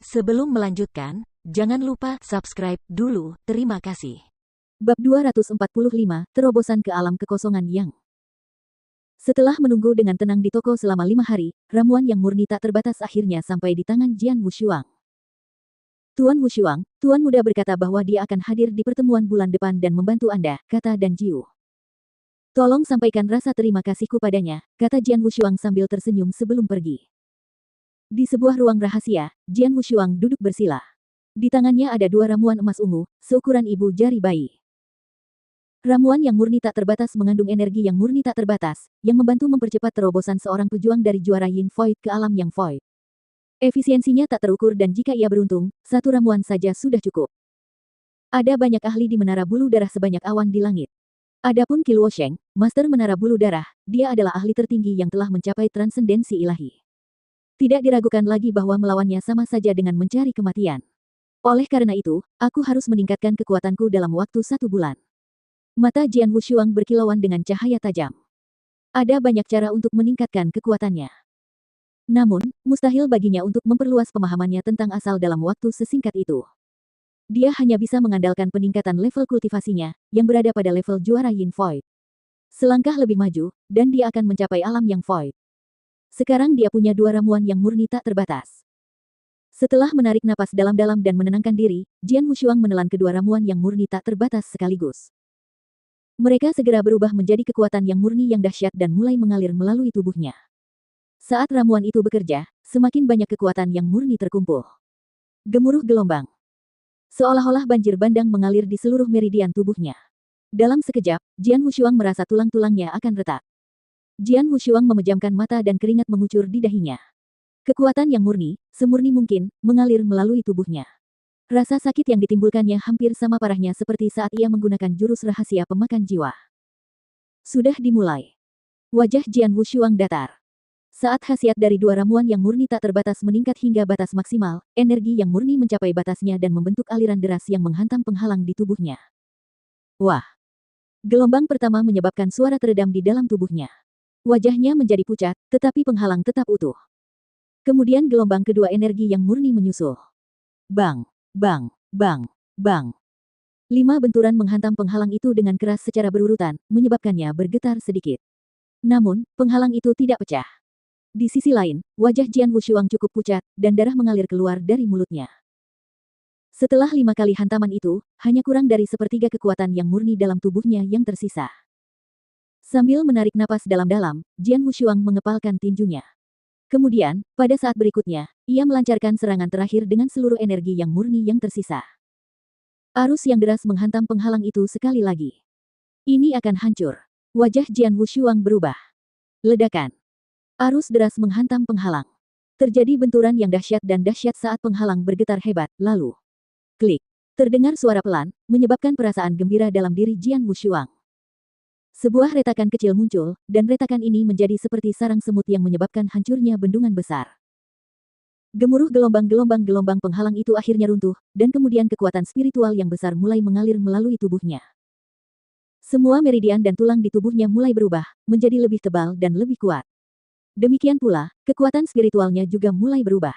Sebelum melanjutkan, jangan lupa subscribe dulu, terima kasih. Bab 245, Terobosan ke Alam Kekosongan Yang. Setelah menunggu dengan tenang di toko selama 5 hari, ramuan yang murni tak terbatas akhirnya sampai di tangan Jian Wushuang. Tuan Wushuang, Tuan Muda berkata bahwa dia akan hadir di pertemuan bulan depan dan membantu Anda, kata Dan Jiu. Tolong sampaikan rasa terima kasihku padanya, kata Jian Wushuang sambil tersenyum sebelum pergi. Di sebuah ruang rahasia, Jian Wushuang duduk bersila. Di tangannya ada 2 ramuan emas ungu, seukuran ibu jari bayi. Ramuan yang murni tak terbatas mengandung energi yang murni tak terbatas, yang membantu mempercepat terobosan seorang pejuang dari juara Yin Void ke alam yang Void. Efisiensinya tak terukur dan jika ia beruntung, 1 ramuan saja sudah cukup. Ada banyak ahli di Menara Bulu Darah sebanyak awan di langit. Adapun Qi Luosheng, Master Menara Bulu Darah, dia adalah ahli tertinggi yang telah mencapai transendensi ilahi. Tidak diragukan lagi bahwa melawannya sama saja dengan mencari kematian. Oleh karena itu, aku harus meningkatkan kekuatanku dalam waktu 1 bulan. Mata Jian Wushuang berkilauan dengan cahaya tajam. Ada banyak cara untuk meningkatkan kekuatannya. Namun, mustahil baginya untuk memperluas pemahamannya tentang asal dalam waktu sesingkat itu. Dia hanya bisa mengandalkan peningkatan level kultivasinya, yang berada pada level juara Yin Void. Selangkah lebih maju, dan dia akan mencapai alam yang Void. Sekarang dia punya 2 ramuan yang murni tak terbatas. Setelah menarik napas dalam-dalam dan menenangkan diri, Jian Wushuang menelan kedua ramuan yang murni tak terbatas sekaligus. Mereka segera berubah menjadi kekuatan yang murni yang dahsyat dan mulai mengalir melalui tubuhnya. Saat ramuan itu bekerja, semakin banyak kekuatan yang murni terkumpul. Gemuruh gelombang. Seolah-olah banjir bandang mengalir di seluruh meridian tubuhnya. Dalam sekejap, Jian Wushuang merasa tulang-tulangnya akan retak. Jian Wushuang memejamkan mata dan keringat mengucur di dahinya. Kekuatan yang murni, semurni mungkin, mengalir melalui tubuhnya. Rasa sakit yang ditimbulkannya hampir sama parahnya seperti saat ia menggunakan jurus rahasia pemakan jiwa. Sudah dimulai. Wajah Jian Wushuang datar. Saat khasiat dari 2 ramuan yang murni tak terbatas meningkat hingga batas maksimal, energi yang murni mencapai batasnya dan membentuk aliran deras yang menghantam penghalang di tubuhnya. Wah! Gelombang pertama menyebabkan suara teredam di dalam tubuhnya. Wajahnya menjadi pucat, tetapi penghalang tetap utuh. Kemudian gelombang kedua energi yang murni menyusul. Bang! Bang! Bang! Bang! 5 benturan menghantam penghalang itu dengan keras secara berurutan, menyebabkannya bergetar sedikit. Namun, penghalang itu tidak pecah. Di sisi lain, wajah Jian Wushuang cukup pucat, dan darah mengalir keluar dari mulutnya. Setelah 5 kali hantaman itu, hanya kurang dari sepertiga kekuatan yang murni dalam tubuhnya yang tersisa. Sambil menarik napas dalam-dalam, Jian Wushuang mengepalkan tinjunya. Kemudian, pada saat berikutnya, ia melancarkan serangan terakhir dengan seluruh energi yang murni yang tersisa. Arus yang deras menghantam penghalang itu sekali lagi. Ini akan hancur. Wajah Jian Wushuang berubah. Ledakan. Arus deras menghantam penghalang. Terjadi benturan yang dahsyat dan dahsyat saat penghalang bergetar hebat, lalu klik. Terdengar suara pelan, menyebabkan perasaan gembira dalam diri Jian Wushuang. Sebuah retakan kecil muncul, dan retakan ini menjadi seperti sarang semut yang menyebabkan hancurnya bendungan besar. Gemuruh gelombang penghalang itu akhirnya runtuh, dan kemudian kekuatan spiritual yang besar mulai mengalir melalui tubuhnya. Semua meridian dan tulang di tubuhnya mulai berubah, menjadi lebih tebal dan lebih kuat. Demikian pula, kekuatan spiritualnya juga mulai berubah.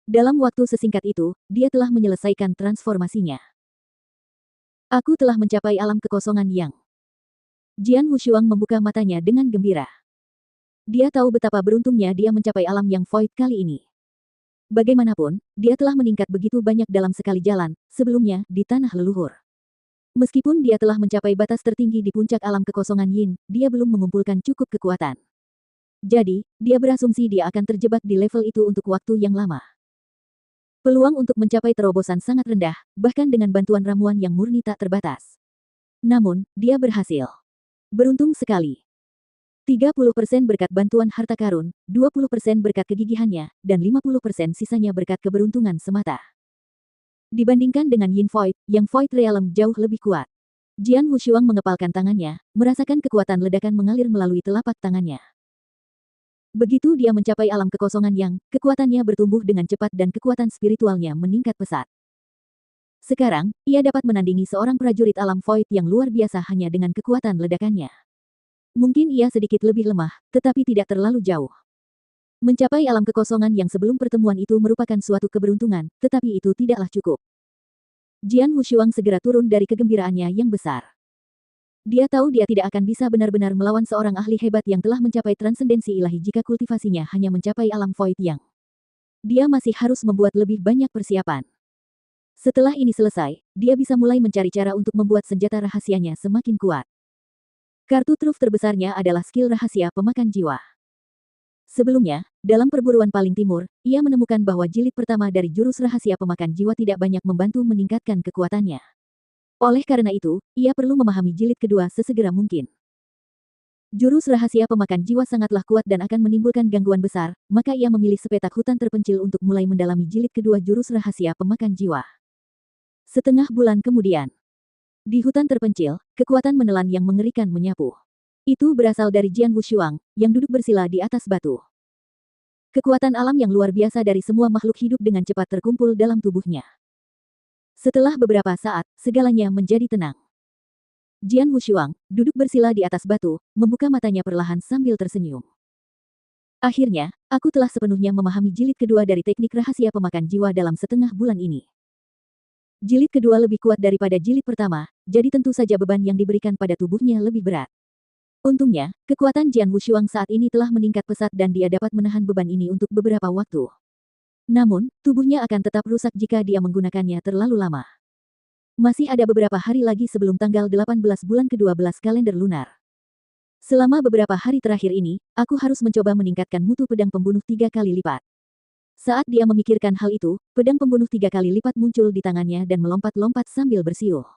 Dalam waktu sesingkat itu, dia telah menyelesaikan transformasinya. Aku telah mencapai alam kekosongan yang... Jian Wushuang membuka matanya dengan gembira. Dia tahu betapa beruntungnya dia mencapai alam yang Void kali ini. Bagaimanapun, dia telah meningkat begitu banyak dalam sekali jalan, sebelumnya, di tanah leluhur. Meskipun dia telah mencapai batas tertinggi di puncak alam kekosongan Yin, dia belum mengumpulkan cukup kekuatan. Jadi, dia berasumsi dia akan terjebak di level itu untuk waktu yang lama. Peluang untuk mencapai terobosan sangat rendah, bahkan dengan bantuan ramuan yang murni tak terbatas. Namun, dia berhasil. Beruntung sekali. 30% berkat bantuan harta karun, 20% berkat kegigihannya, dan 50% sisanya berkat keberuntungan semata. Dibandingkan dengan Yin Void, yang Void Realm jauh lebih kuat. Jian Wushuang mengepalkan tangannya, merasakan kekuatan ledakan mengalir melalui telapak tangannya. Begitu dia mencapai alam kekosongan yang, kekuatannya bertumbuh dengan cepat dan kekuatan spiritualnya meningkat pesat. Sekarang, ia dapat menandingi seorang prajurit alam Void yang luar biasa hanya dengan kekuatan ledakannya. Mungkin ia sedikit lebih lemah, tetapi tidak terlalu jauh. Mencapai alam kekosongan yang sebelum pertemuan itu merupakan suatu keberuntungan, tetapi itu tidaklah cukup. Jian Wushuang segera turun dari kegembiraannya yang besar. Dia tahu dia tidak akan bisa benar-benar melawan seorang ahli hebat yang telah mencapai transendensi ilahi jika kultivasinya hanya mencapai alam void yang. Dia masih harus membuat lebih banyak persiapan. Setelah ini selesai, dia bisa mulai mencari cara untuk membuat senjata rahasianya semakin kuat. Kartu truf terbesarnya adalah skill rahasia pemakan jiwa. Sebelumnya, dalam perburuan paling timur, ia menemukan bahwa jilid pertama dari jurus rahasia pemakan jiwa tidak banyak membantu meningkatkan kekuatannya. Oleh karena itu, ia perlu memahami jilid kedua sesegera mungkin. Jurus rahasia pemakan jiwa sangatlah kuat dan akan menimbulkan gangguan besar, maka ia memilih sepetak hutan terpencil untuk mulai mendalami jilid kedua jurus rahasia pemakan jiwa. Setengah bulan kemudian, di hutan terpencil, kekuatan menelan yang mengerikan menyapu. Itu berasal dari Jian Wushuang, yang duduk bersila di atas batu. Kekuatan alam yang luar biasa dari semua makhluk hidup dengan cepat terkumpul dalam tubuhnya. Setelah beberapa saat, segalanya menjadi tenang. Jian Wushuang, duduk bersila di atas batu, membuka matanya perlahan sambil tersenyum. Akhirnya, aku telah sepenuhnya memahami jilid kedua dari teknik rahasia pemakan jiwa dalam setengah bulan ini. Jilid kedua lebih kuat daripada jilid pertama, jadi tentu saja beban yang diberikan pada tubuhnya lebih berat. Untungnya, kekuatan Jian Wushuang saat ini telah meningkat pesat dan dia dapat menahan beban ini untuk beberapa waktu. Namun, tubuhnya akan tetap rusak jika dia menggunakannya terlalu lama. Masih ada beberapa hari lagi sebelum tanggal 18 bulan ke-12 kalender lunar. Selama beberapa hari terakhir ini, aku harus mencoba meningkatkan mutu pedang pembunuh 3 kali lipat. Saat dia memikirkan hal itu, pedang pembunuh 3 kali lipat muncul di tangannya dan melompat-lompat sambil bersiul.